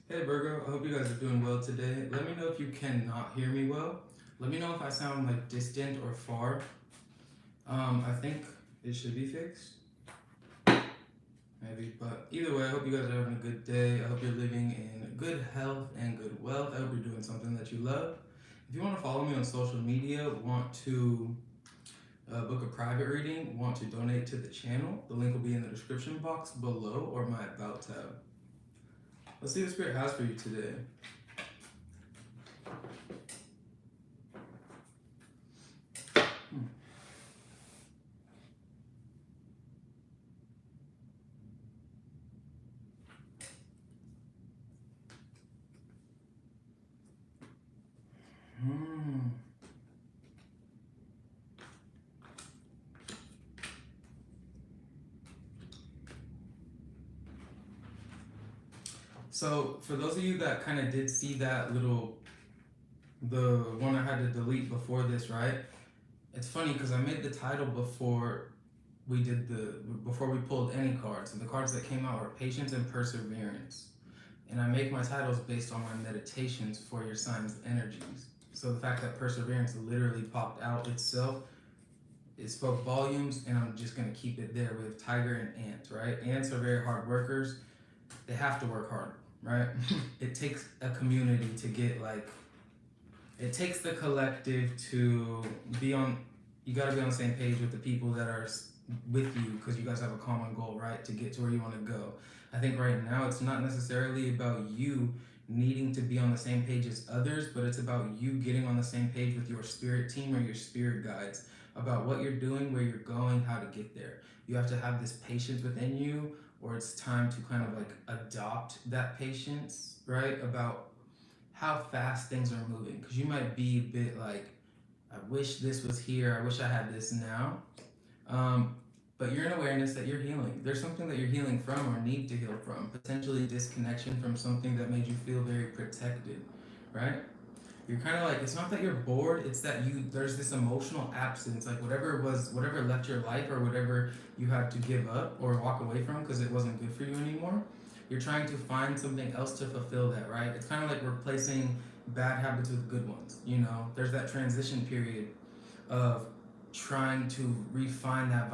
Hey Virgo, I hope you guys are doing well today. Let me know if you cannot hear me well. Let me know if I sound like distant or far. I think it should be fixed, maybe. But either way, I hope you guys are having a good day. I hope you're living in good health and good wealth. I hope you're doing something that you love. If you want to follow me on social media, want to book a private reading, want to donate to the channel, the link will be in the description box below or my About tab. Let's see what Spirit has for you today. Hmm. So for those of you that kind of did see that the one I had to delete before this, right? It's funny because I made the title before we pulled any cards, and the cards that came out were patience and perseverance. And I make my titles based on my meditations for your signs' energies. So the fact that perseverance literally popped out itself, it spoke volumes, and I'm just gonna keep it there with tiger and ant, right? Ants are very hard workers. They have to work hard, right? It takes a community to get like, it takes the collective to be on, you got to be on the same page with the people that are with you because you guys have a common goal, right? To get to where you want to go. I think right now it's not necessarily about you needing to be on the same page as others, but it's about you getting on the same page with your spirit team or your spirit guides about what you're doing, where you're going, how to get there. You have to have this patience within you, or it's time to kind of like adopt that patience, right? About how fast things are moving. Because you might be a bit like, I wish this was here, I wish I had this now. Um, but you're in awareness that you're healing. There's something that you're healing from or need to heal from. Potentially disconnection from something that made you feel very protected, right? You're kind of like, it's not that you're bored, it's that there's this emotional absence, like whatever it was, whatever left your life or whatever you had to give up or walk away from because it wasn't good for you anymore. You're trying to find something else to fulfill that, right? It's kind of like replacing bad habits with good ones. There's that transition period of trying to refine that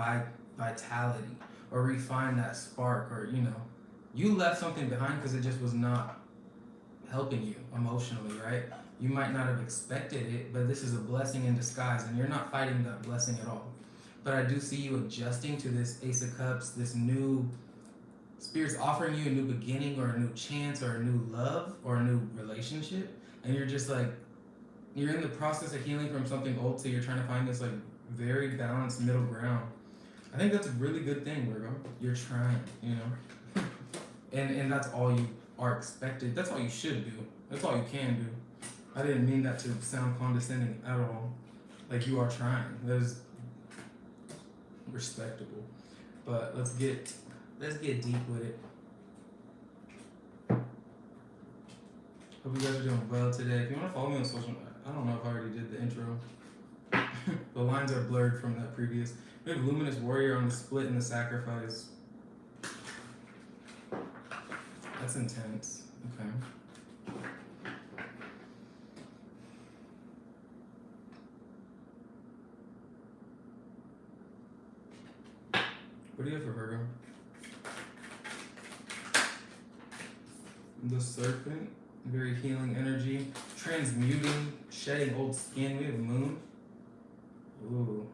vitality or refine that spark, or you left something behind because it just was not helping you emotionally, right? You might not have expected it, but this is a blessing in disguise, and you're not fighting that blessing at all. But I do see you adjusting to this Ace of Cups, this new Spirit's offering you a new beginning or a new chance or a new love or a new relationship, and you're just like, you're in the process of healing from something old, so you're trying to find this like very balanced middle ground. I think that's a really good thing, Virgo. You're trying. And that's all you are expected. That's all you should do. That's all you can do. I didn't mean that to sound condescending at all. Like, you are trying. That is respectable. But let's get deep with it. Hope you guys are doing well today. If you want to follow me on social, I don't know if I already did the intro. The lines are blurred from that previous. We have Luminous Warrior on the split and the sacrifice. That's intense. Okay. What do you have for Virgo? The Serpent, very healing energy, transmuting, shedding old skin. We have Moon. Ooh.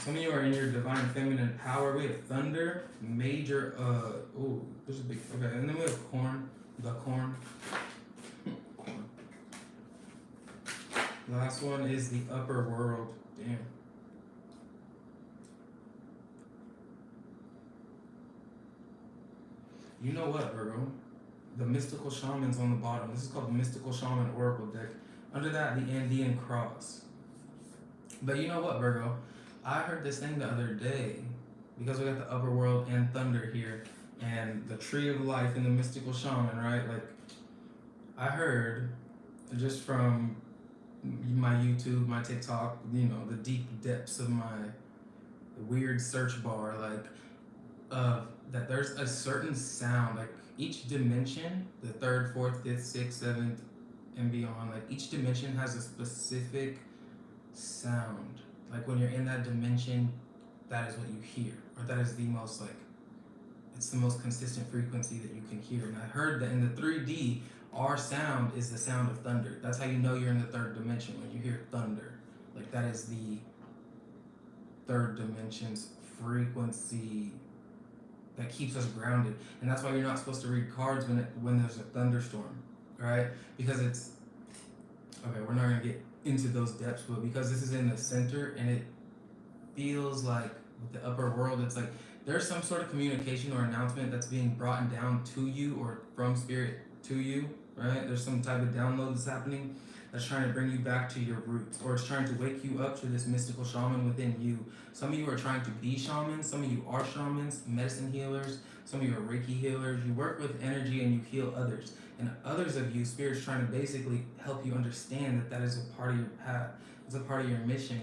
Some of you are in your divine feminine power. We have Thunder, major. Ooh, there's a big. Okay, and then we have Corn, the Corn. Corn. Last one is the Upper World. Damn. You know what, Virgo? The Mystical Shaman's on the bottom. This is called the Mystical Shaman Oracle deck. Under that, the Andean Cross. But you know what, Virgo? I heard this thing the other day because we got the Upper World and Thunder here, and the Tree of Life and the Mystical Shaman, right? Like, I heard just from my YouTube, my TikTok, the deep depths of my weird search bar, like, that there's a certain sound, like each dimension, the third, fourth, fifth, sixth, seventh, and beyond, like each dimension has a specific sound. Like when you're in that dimension, that is what you hear, or that is the most like, it's the most consistent frequency that you can hear. And I heard that in the 3D, our sound is the sound of thunder. That's how you know you're in the third dimension, when you hear thunder. Like that is the third dimension's frequency that keeps us grounded. And that's why you're not supposed to read cards when there's a thunderstorm, right? Because it's, okay, we're not gonna get into those depths, but because this is in the center and it feels like with the upper world, it's like there's some sort of communication or announcement that's being brought down to you or from spirit to you, right? There's some type of download that's happening that's trying to bring you back to your roots, or it's trying to wake you up to this mystical shaman within you. Some of you are trying to be shamans, some of you are shamans, medicine healers, some of you are Reiki healers. You work with energy and you heal others. And others of you, Spirit's trying to basically help you understand that that is a part of your path. It's a part of your mission.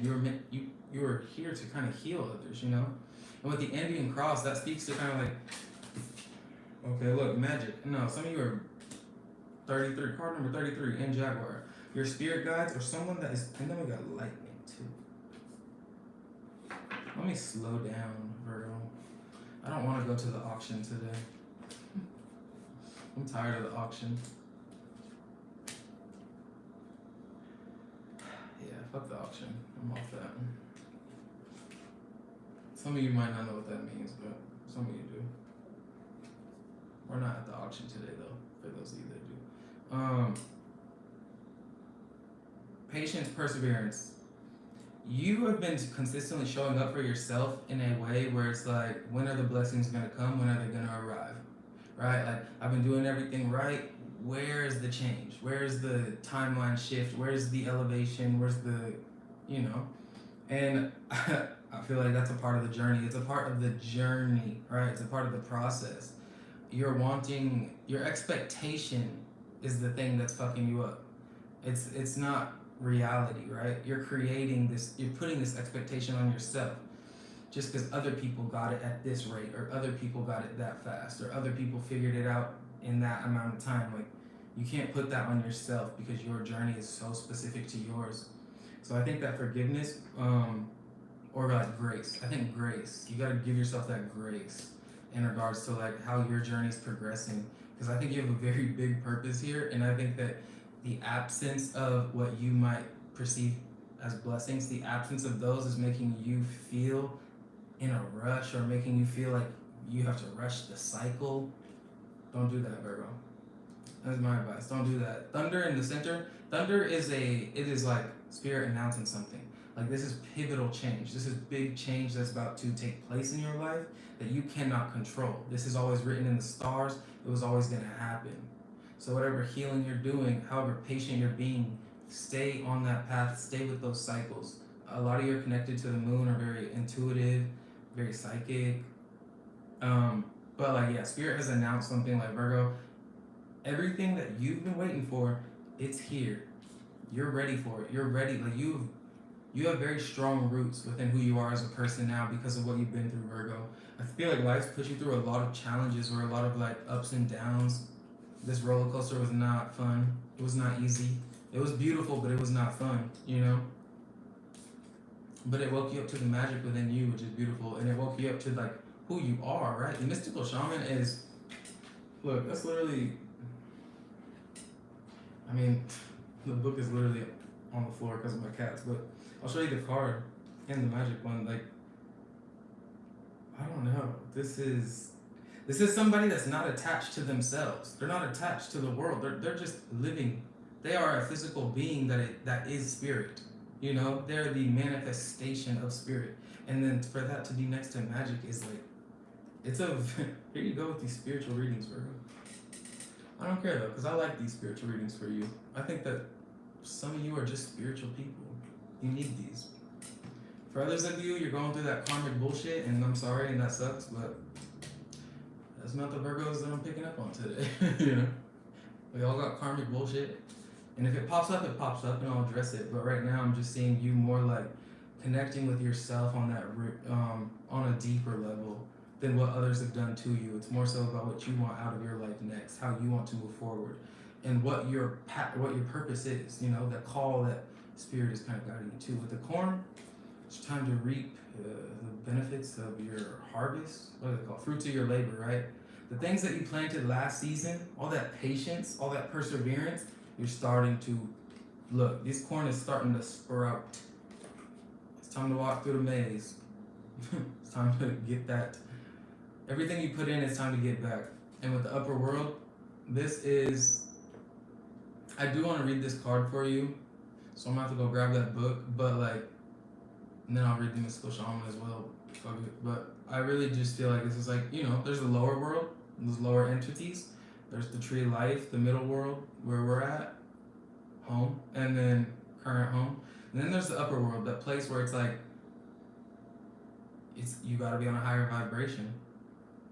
You are here to kind of heal others, you know? And with the Indian cross, that speaks to kind of like, okay, look, magic. No, some of you are 33, card number 33 in Jaguar. Your spirit guides or someone that is, and then we got lightning too. Let me slow down, Virgo. I don't want to go to the auction today. I'm tired of the auction. Yeah, fuck the auction. I'm off that. Some of you might not know what that means, but some of you do. We're not at the auction today, though, for those of you that do. Patience, perseverance. You have been consistently showing up for yourself in a way where it's like, when are the blessings going to come? When are they going to arrive? Right? Like, I've been doing everything right. Where's the change? Where's the timeline shift? Where's the elevation? Where's the, you know? And I feel like that's a part of the journey. It's a part of the journey, right? It's a part of the process. You're wanting, your expectation is the thing that's fucking you up. It's not reality, right? You're creating this, you're putting this expectation on yourself just because other people got it at this rate, or other people got it that fast, or other people figured it out in that amount of time. Like, you can't put that on yourself because your journey is so specific to yours. So I think that forgiveness, or like grace, I think grace, you got to give yourself that grace in regards to like how your journey is progressing, because I think you have a very big purpose here. And I think that the absence of what you might perceive as blessings, the absence of those is making you feel in a rush, or making you feel like you have to rush the cycle. Don't do that, Virgo. That's my advice. Don't do that. Thunder in the center. Thunder is it is like spirit announcing something. Like, this is pivotal change. This is big change that's about to take place in your life that you cannot control. This is always written in the stars. It was always going to happen. So whatever healing you're doing, however patient you're being, stay on that path. Stay with those cycles. A lot of you are connected to the moon, are very intuitive, very psychic. But like, yeah, Spirit has announced something like, Virgo, everything that you've been waiting for, it's here. You're ready for it. You're ready. Like, you have very strong roots within who you are as a person now because of what you've been through, Virgo. I feel like life's put you through a lot of challenges, or a lot of like ups and downs. This roller coaster was not fun. It was not easy. It was beautiful, but it was not fun, you know? But it woke you up to the magic within you, which is beautiful. And it woke you up to like who you are, right? The mystical shaman is, look, that's literally, I mean, the book is literally on the floor because of my cats, but I'll show you the card and the magic one. Like, I don't know. This is somebody that's not attached to themselves. They're not attached to the world. They're just living. They are a physical being that is spirit. You know, they're the manifestation of spirit. And then for that to be next to magic is like, it's a, here you go with these spiritual readings, Virgo. I don't care though, because I like these spiritual readings for you. I think that some of you are just spiritual people. You need these. For others of you, you're going through that karmic bullshit, and I'm sorry, and that sucks, but that's not the Virgos that I'm picking up on today. You know? We all got karmic bullshit. And if it pops up, and I'll address it. But right now, I'm just seeing you more like connecting with yourself on that, on a deeper level than what others have done to you. It's more so about what you want out of your life next, how you want to move forward, and what your purpose is. You know, the call that Spirit is kind of guiding you to. With the corn, it's time to reap the benefits of your harvest. What is it called? Fruits of your labor, right? The things that you planted last season, all that patience, all that perseverance, you're starting to look. This corn is starting to sprout. It's time to walk through the maze. It's time to get that. Everything you put in, it's time to get back. And with the upper world, this is. I do want to read this card for you, so I'm gonna have to go grab that book. But like, and then I'll read the mystical shaman as well. Fuck it. But I really just feel like this is like, you know, there's the lower world, those lower entities. There's the tree of life, the middle world where we're at, home, and then current home. And then there's the upper world, that place where it's like, it's you gotta be on a higher vibration.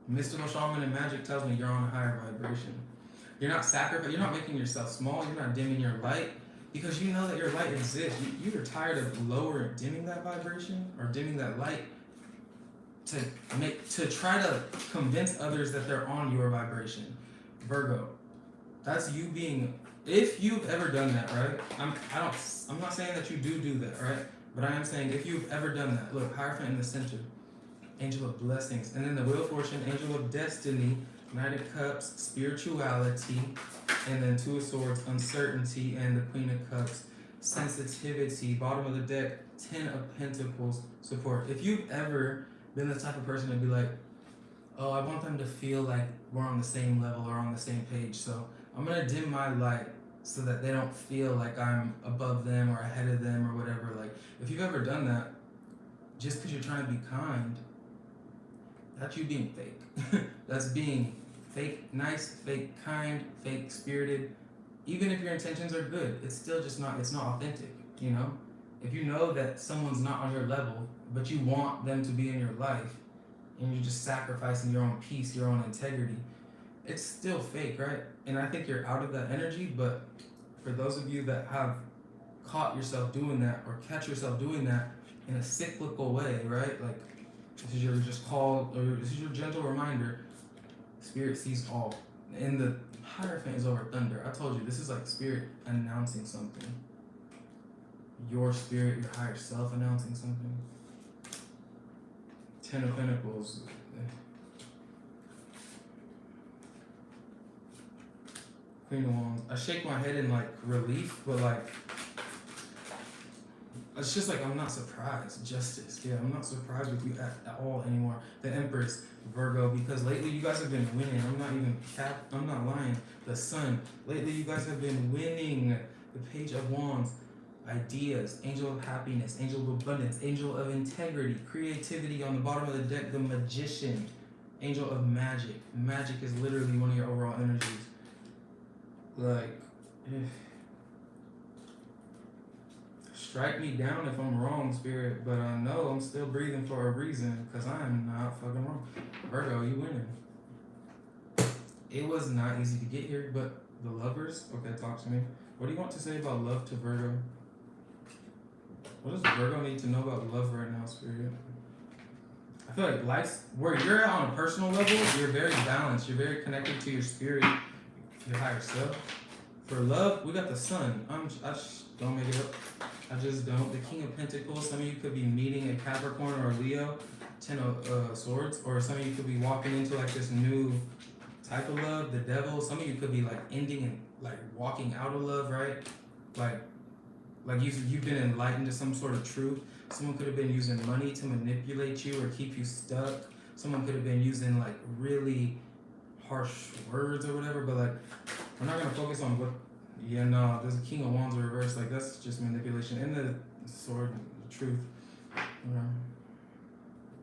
Mystical shaman and magic tells me you're on a higher vibration. You're not sacrificing, you're not making yourself small, you're not dimming your light, because you know that your light exists. You're tired of dimming that vibration or dimming that light to try to convince others that they're on your vibration. Virgo, that's you being. If you've ever done that, right? I'm not saying that you do that, right? But I am saying if you've ever done that. Look, Hierophant in the center, Angel of Blessings, and then the Wheel of Fortune, Angel of Destiny, Knight of Cups, Spirituality, and then Two of Swords, Uncertainty, and the Queen of Cups, Sensitivity. Bottom of the deck, Ten of Pentacles, Support. If you've ever been the type of person to be like, oh, I want them to feel like we're on the same level or on the same page, so I'm gonna dim my light so that they don't feel like I'm above them or ahead of them or whatever. Like, if you've ever done that, just because you're trying to be kind, that's you being fake. That's being fake nice, fake kind, fake spirited. Even if your intentions are good, it's still just not, it's not authentic, you know? If you know that someone's not on your level, but you want them to be in your life, and you're just sacrificing your own peace, your own integrity, it's still fake, right? And I think you're out of that energy. But for those of you that have caught yourself doing that or catch yourself doing that in a cyclical way, right? Like, this is your just call, or this is your gentle reminder. Spirit sees all. And the Hierophant is over thunder. I told you, this is like Spirit announcing something. Your spirit, your higher self announcing something. Ten of Pentacles. Queen of Wands. I shake my head in like relief, but like, it's just like I'm not surprised. Justice. Yeah, I'm not surprised with you at all anymore. The Empress, Virgo, because lately you guys have been winning. I'm not lying. The Sun. Lately you guys have been winning. The Page of Wands. Ideas, Angel of Happiness, Angel of Abundance, Angel of Integrity, Creativity on the bottom of the deck, the Magician, Angel of Magic. Magic is literally one of your overall energies. Like, strike me down if I'm wrong, Spirit, but I know I'm still breathing for a reason, because I am not fucking wrong. Virgo, you winning. It was not easy to get here, but the Lovers, okay, talk to me. What do you want to say about love to Virgo? What does Virgo need to know about love right now, Spirit? I feel like life's, where you're at on a personal level, you're very balanced. You're very connected to your spirit, your higher self. For love, we got the Sun. I just don't make it up. I just don't. The King of Pentacles, some of you could be meeting a Capricorn or a Leo, Ten of Swords, or some of you could be walking into like this new type of love, the Devil. Some of you could be like ending and like walking out of love, right? Like you've been enlightened to some sort of truth. Someone could have been using money to manipulate you or keep you stuck. Someone could have been using like really harsh words or whatever, but like, we're not gonna focus on what, yeah, no, there's a King of Wands reverse, like that's just manipulation. And the Sword, the Truth, you know,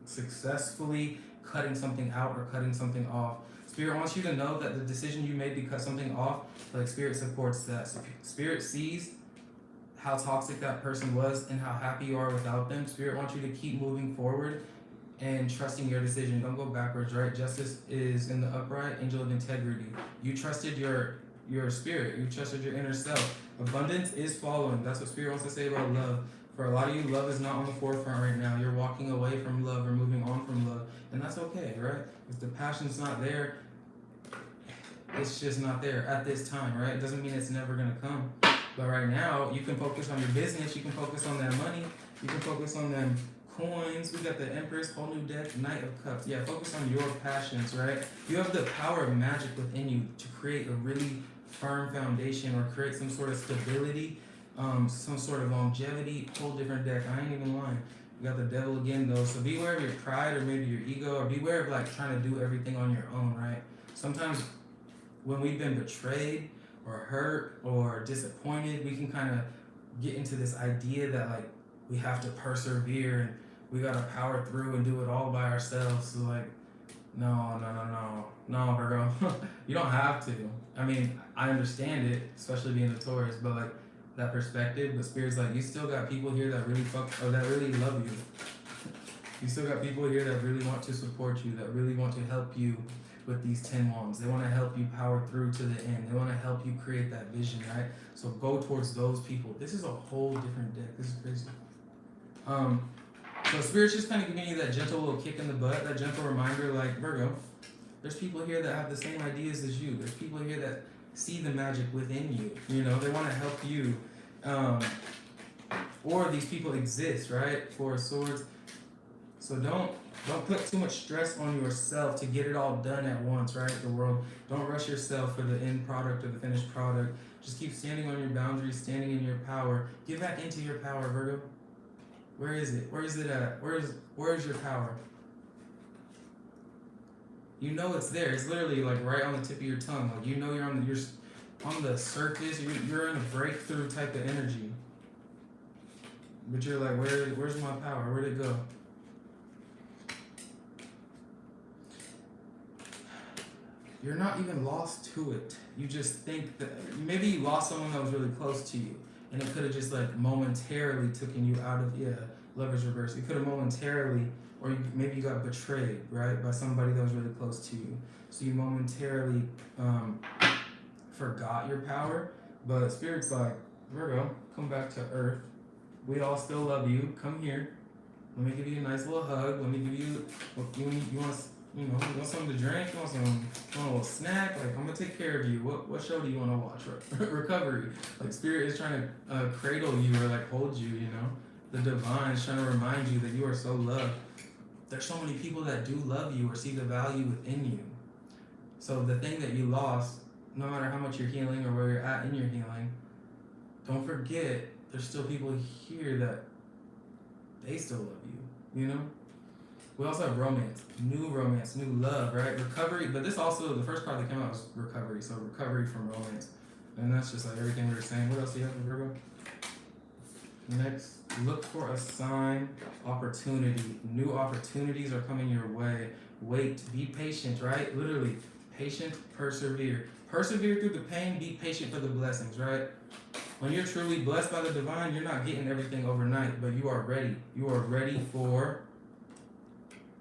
successfully cutting something out or cutting something off. Spirit wants you to know that the decision you made to cut something off, like Spirit supports that. Spirit sees how toxic that person was and how happy you are without them. Spirit wants you to keep moving forward and trusting your decision. Don't go backwards, right? Justice is in the upright, Angel of Integrity. You trusted your spirit. You trusted your inner self. Abundance is following. That's what Spirit wants to say about love. For a lot of you, love is not on the forefront right now. You're walking away from love or moving on from love, and that's okay, right? If the passion's not there, it's just not there at this time, right? It doesn't mean it's never gonna come. But right now, you can focus on your business, you can focus on that money, you can focus on them coins. We got the Empress, whole new deck, Knight of Cups. Yeah, focus on your passions, right? You have the power of magic within you to create a really firm foundation or create some sort of stability, some sort of longevity. Whole different deck. I ain't even lying. You got the devil again though. So beware of your pride or maybe your ego, or beware of like trying to do everything on your own, right? Sometimes when we've been betrayed or hurt or disappointed, we can kind of get into this idea that like we have to persevere and we gotta power through and do it all by ourselves. So like, no, Virgo, you don't have to. I mean, I understand it, especially being a Taurus, but like that perspective. But Spirit's like, you still got people here that really that really love you. You still got people here that really want to support you, that really want to help you with these 10 wands. They want to help you power through to the end. They want to help you create that vision, right? So go towards those people. This is a whole different deck. This is crazy. So Spirit's just kind of giving you that gentle little kick in the butt, that gentle reminder, like, Virgo, there's people here that have the same ideas as you. There's people here that see the magic within you. You know, they want to help you. Or these people exist, right? Four of Swords. So don't put too much stress on yourself to get it all done at once, right? The world. Don't rush yourself for the end product or the finished product. Just keep standing on your boundaries, standing in your power. Get back into your power, Virgo. Where is it? Where is it at? Where is your power? You know it's there. It's literally like right on the tip of your tongue. Like you know you're on the surface. You're in a breakthrough type of energy. But you're like, where's my power? Where'd it go? You're not even lost to it. You just think that maybe you lost someone that was really close to you, and it could have just like momentarily taken you out of Lover's reverse. It could have momentarily, or maybe you got betrayed, right, by somebody that was really close to you. So you momentarily forgot your power. But Spirit's like, Virgo, come back to Earth. We all still love you. Come here. Let me give you a nice little hug. Let me give you you want. You know, you want something to drink? You want a little snack? Like, I'm gonna take care of you. What show do you want to watch? Recovery. Like, Spirit is trying to cradle you or like hold you. You know, the divine is trying to remind you that you are so loved. There's so many people that do love you or see the value within you. So the thing that you lost, no matter how much you're healing or where you're at in your healing, don't forget there's still people here that they still love you. You know. We also have romance, new love, right? Recovery, but this also, the first card that came out was recovery, so recovery from romance. And that's just like everything we were saying. What else do you have for Virgo? Next, look for a sign, opportunity. New opportunities are coming your way. Wait, be patient, right? Literally, patient, persevere. Persevere through the pain, be patient for the blessings, right? When you're truly blessed by the divine, you're not getting everything overnight, but you are ready. You are ready for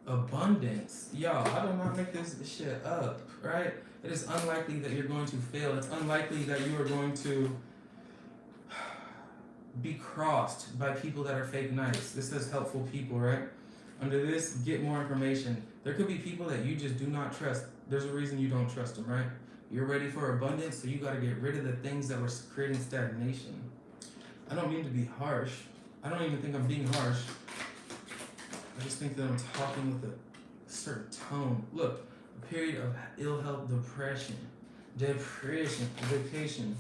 abundance. Y'all, I do not make this shit up, right? It is unlikely that you're going to fail. It's unlikely that you are going to be crossed by people that are fake nice. This says helpful people, right? Under this, get more information. There could be people that you just do not trust. There's a reason you don't trust them, right? You're ready for abundance, so you got to get rid of the things that were creating stagnation. I don't mean to be harsh. I don't even think I'm being harsh. I just think that I'm talking with a certain tone. Look, a period of ill health, depression, vacation,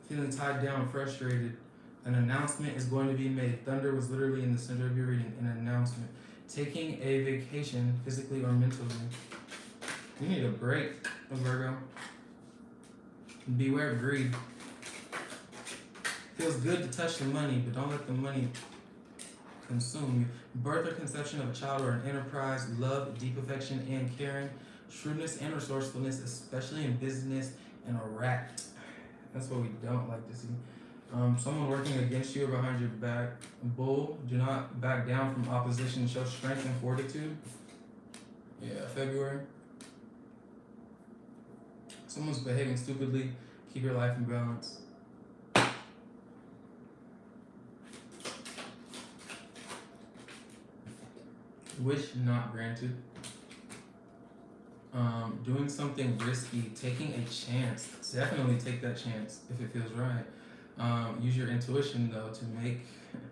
feeling tied down, frustrated. An announcement is going to be made. Thunder was literally in the center of your reading. An announcement. Taking a vacation, physically or mentally. You need a break, Virgo. Beware of greed. Feels good to touch the money, but don't let the money consume you. Birth or conception of a child or an enterprise, love, deep affection and caring, shrewdness and resourcefulness, especially in business, and a rat. That's what we don't like to see. Someone working against you or behind your back. Bull, do not back down from opposition. Show strength and fortitude. Yeah, February. Someone's behaving stupidly. Keep your life in balance. Wish not granted. Doing something risky, taking a chance. Definitely take that chance if it feels right. Use your intuition though to make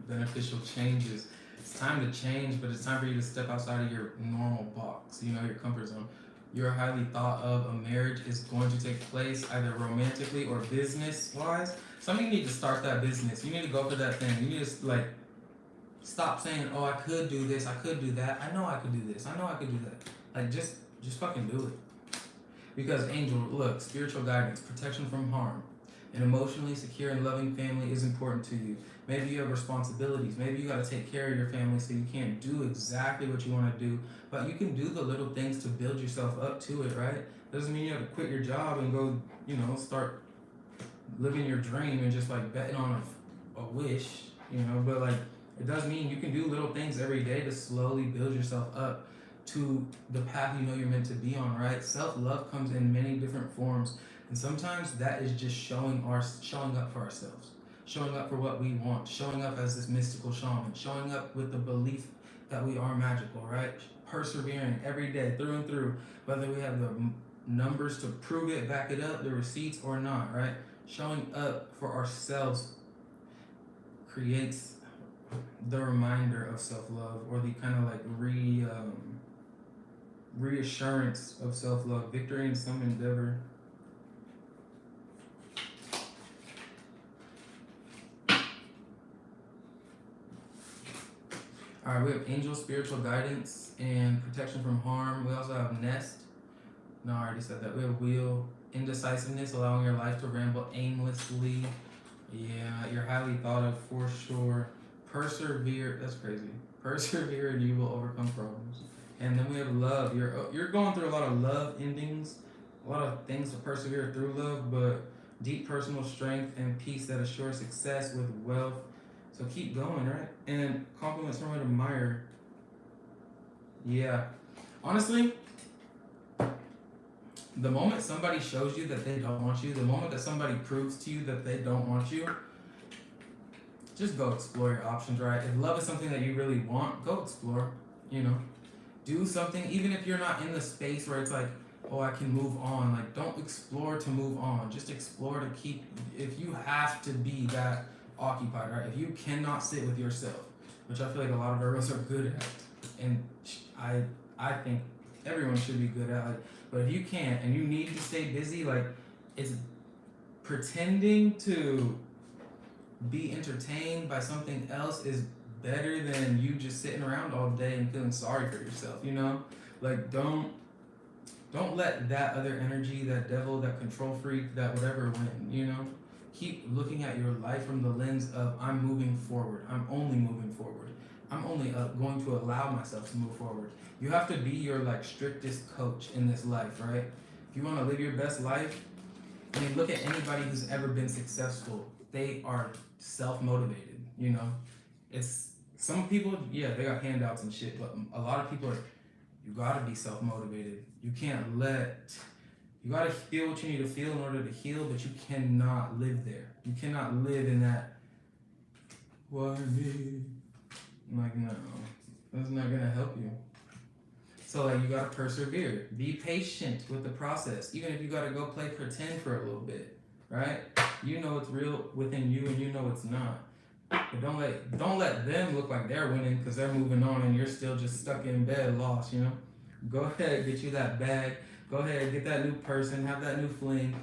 beneficial changes. It's time to change, but it's time for you to step outside of your normal box, you know, your comfort zone. You're highly thought of. A marriage is going to take place either romantically or business wise. Some of you need to start that business. You need to go for that thing. You need to like stop saying, "Oh, I could do this, I could do that. I know I could do this. I know I could do that." Like just fucking do it. Because angel, look, spiritual guidance, protection from harm, an emotionally secure and loving family is important to you. Maybe you have responsibilities. Maybe you got to take care of your family, so you can't do exactly what you want to do, but you can do the little things to build yourself up to it, right? Doesn't mean you have to quit your job and go, you know, start living your dream and just like betting on a wish, you know, but like it does mean you can do little things every day to slowly build yourself up to the path you know you're meant to be on, right? Self-love comes in many different forms, and sometimes that is just showing up for ourselves, showing up for what we want, showing up as this mystical shaman, showing up with the belief that we are magical, right? Persevering every day through and through, whether we have the numbers to prove it, back it up, the receipts or not, right? Showing up for ourselves creates the reminder of self-love, or the kind of like reassurance of self-love, victory in some endeavor. All right, we have angel, spiritual guidance, and protection from harm. We also have nest. No, I already said that. We have wheel, indecisiveness, allowing your life to ramble aimlessly. Yeah, you're highly thought of for sure. Persevere. That's crazy. Persevere and you will overcome problems. And then we have love. You're going through a lot of love endings, a lot of things to persevere through love, but deep personal strength and peace that assure success with wealth. So keep going, right? And compliments from an admirer. Yeah. Honestly, the moment somebody shows you that they don't want you, the moment that somebody proves to you that they don't want you, just go explore your options, right? If love is something that you really want, go explore, you know? Do something, even if you're not in the space where it's like, oh, I can move on. Like, don't explore to move on. Just explore to keep, if you have to be that occupied, right? If you cannot sit with yourself, which I feel like a lot of Virgos are good at, and I think everyone should be good at, like, but if you can't and you need to stay busy, like, it's pretending to be entertained by something else is better than you just sitting around all day and feeling sorry for yourself, you know? Like, don't let that other energy, that devil, that control freak, that whatever win, you know? Keep looking at your life from the lens of, I'm moving forward. I'm only moving forward. I'm only going to allow myself to move forward. You have to be your like strictest coach in this life, right? If you want to live your best life, I mean, look at anybody who's ever been successful. They are self-motivated, you know? It's some people, yeah, they got handouts and shit, but a lot of people are, you gotta be self-motivated. You gotta feel what you need to feel in order to heal, but you cannot live there. You cannot live in that, why me? I'm like, no, that's not gonna help you. So like, you gotta persevere. Be patient with the process. Even if you gotta go play pretend for a little bit, right? You know it's real within you and you know it's not. But don't let them look like they're winning because they're moving on and you're still just stuck in bed lost, you know? Go ahead, get you that bag. Go ahead, get that new person, have that new fling.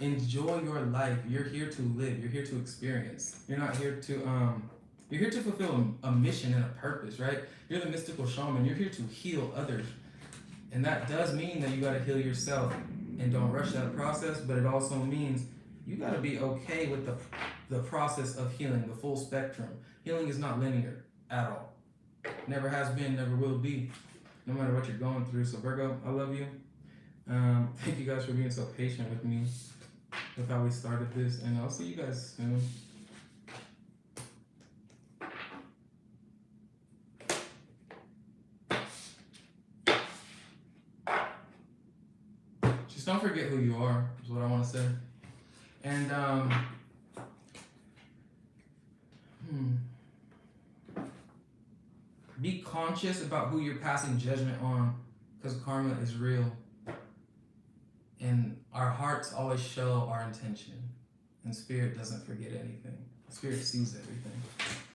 Enjoy your life. You're here to live. You're here to experience. You're not here to you're here to fulfill a mission and a purpose, right? You're the mystical shaman. You're here to heal others. And that does mean that you gotta heal yourself and don't rush that process, but it also means you gotta be okay with the process of healing, the full spectrum. Healing is not linear at all. Never has been, never will be, no matter what you're going through. So Virgo, I love you. Thank you guys for being so patient with me with how we started this, and I'll see you guys soon. Just don't forget who you are, is what I want to say. And Be conscious about who you're passing judgment on, because karma is real. And our hearts always show our intention. And spirit doesn't forget anything. Spirit sees everything.